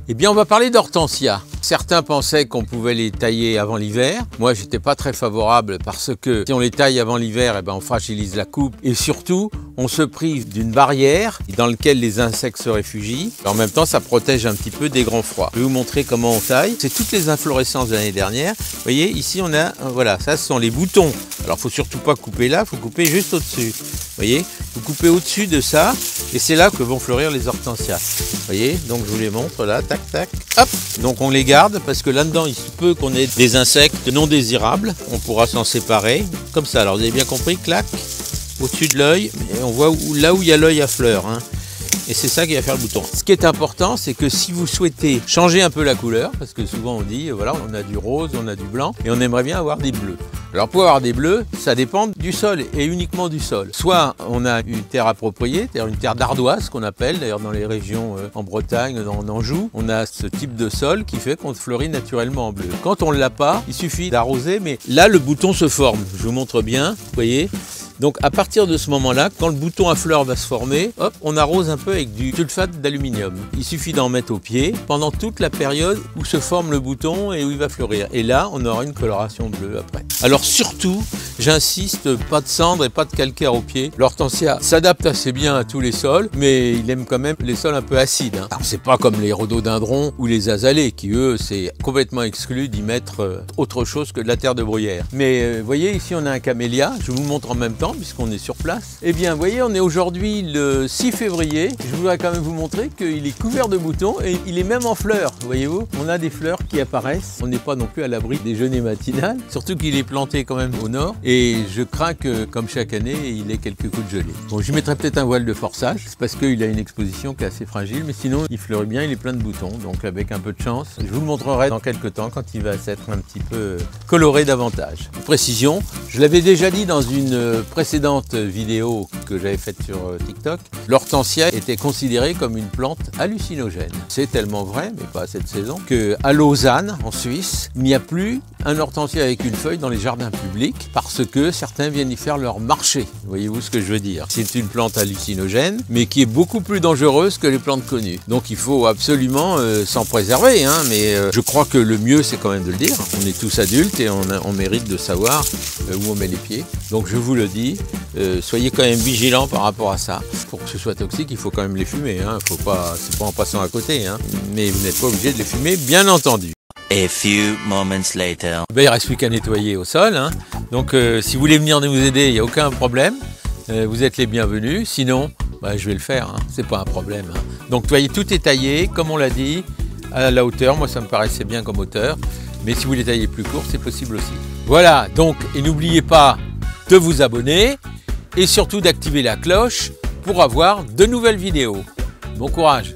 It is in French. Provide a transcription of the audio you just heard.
Eh bien, on va parler d'hortensia. Certains pensaient qu'on pouvait les tailler avant l'hiver. Moi, j'étais pas très favorable parce que si on les taille avant l'hiver, eh ben, on fragilise la coupe et surtout, on se prive d'une barrière dans laquelle les insectes se réfugient. En même temps, ça protège un petit peu des grands froids. Je vais vous montrer comment on taille. C'est toutes les inflorescences de l'année dernière. Vous voyez, ici, on a, voilà, ça, ce sont les boutons. Alors, faut surtout pas couper là, faut couper juste au-dessus. Vous voyez, vous coupez au-dessus de ça et c'est là que vont fleurir les hortensias. Vous voyez, donc je vous les montre là, tac, tac, hop. Donc on les garde parce que là-dedans, il se peut qu'on ait des insectes non désirables. On pourra s'en séparer comme ça. Alors vous avez bien compris, clac, au-dessus de l'œil, on voit là où il y a l'œil à fleurs. Hein. Et c'est ça qui va faire le bouton. Ce qui est important, c'est que si vous souhaitez changer un peu la couleur, parce que souvent on dit, voilà, on a du rose, on a du blanc, et on aimerait bien avoir des bleus. Alors pour avoir des bleus, ça dépend du sol et uniquement du sol. Soit on a une terre appropriée, c'est-à-dire une terre d'ardoise qu'on appelle, d'ailleurs dans les régions en Bretagne, en Anjou, on a ce type de sol qui fait qu'on fleurit naturellement en bleu. Quand on ne l'a pas, il suffit d'arroser, mais là le bouton se forme. Je vous montre bien, vous voyez. Donc à partir de ce moment-là, quand le bouton à fleurs va se former, hop, on arrose un peu avec du sulfate d'aluminium. Il suffit d'en mettre au pied pendant toute la période où se forme le bouton et où il va fleurir. Et là, on aura une coloration bleue après. Alors surtout, j'insiste, pas de cendre et pas de calcaire au pied. L'hortensia s'adapte assez bien à tous les sols, mais il aime quand même les sols un peu acides. Hein. Alors c'est pas comme les rhododendrons ou les azalées qui eux, c'est complètement exclu d'y mettre autre chose que de la terre de bruyère. Mais vous voyez, ici on a un camélia, je vous le montre en même temps puisqu'on est sur place. Eh bien, vous voyez, on est aujourd'hui le 6 février. Je voudrais quand même vous montrer qu'il est couvert de boutons et il est même en fleurs, voyez-vous. On a des fleurs qui apparaissent. On n'est pas non plus à l'abri des déjeuner matinal, surtout qu'il est planté quand même au nord. Et je crains que, comme chaque année, il ait quelques coups de gelée. Bon, je mettrai peut-être un voile de forçage, c'est parce qu'il a une exposition qui est assez fragile, mais sinon, il fleurit bien, il est plein de boutons. Donc, avec un peu de chance, je vous le montrerai dans quelques temps quand il va s'être un petit peu coloré davantage. Précision, je l'avais déjà dit dans une précédente vidéo que j'avais faite sur TikTok, l'hortensia était considérée comme une plante hallucinogène. C'est tellement vrai, mais pas à cette saison, qu'à Lausanne, en Suisse, il n'y a plus un hortensia avec une feuille dans les jardins publics parce que certains viennent y faire leur marché. Voyez-vous ce que je veux dire? C'est une plante hallucinogène, mais qui est beaucoup plus dangereuse que les plantes connues. Donc il faut absolument s'en préserver, hein, mais je crois que le mieux, c'est quand même de le dire. On est tous adultes et on mérite de savoir où on met les pieds. Donc je vous le dis, soyez quand même vigilants par rapport à ça. Pour que ce soit toxique, il faut quand même les fumer. Hein. Faut pas, c'est pas en passant à côté. Hein. Mais vous n'êtes pas obligé de les fumer, bien entendu. A few moments later. Ben, il ne reste plus qu'à nettoyer au sol. Hein. Donc si vous voulez venir nous aider, il n'y a aucun problème. Vous êtes les bienvenus. Sinon, ben, je vais le faire. Hein. C'est pas un problème. Hein. Donc vous voyez, tout est taillé, comme on l'a dit, à la hauteur. Moi, ça me paraissait bien comme hauteur. Mais si vous les taillez plus court, c'est possible aussi. Voilà, donc, et n'oubliez pas de vous abonner et surtout d'activer la cloche pour avoir de nouvelles vidéos. Bon courage!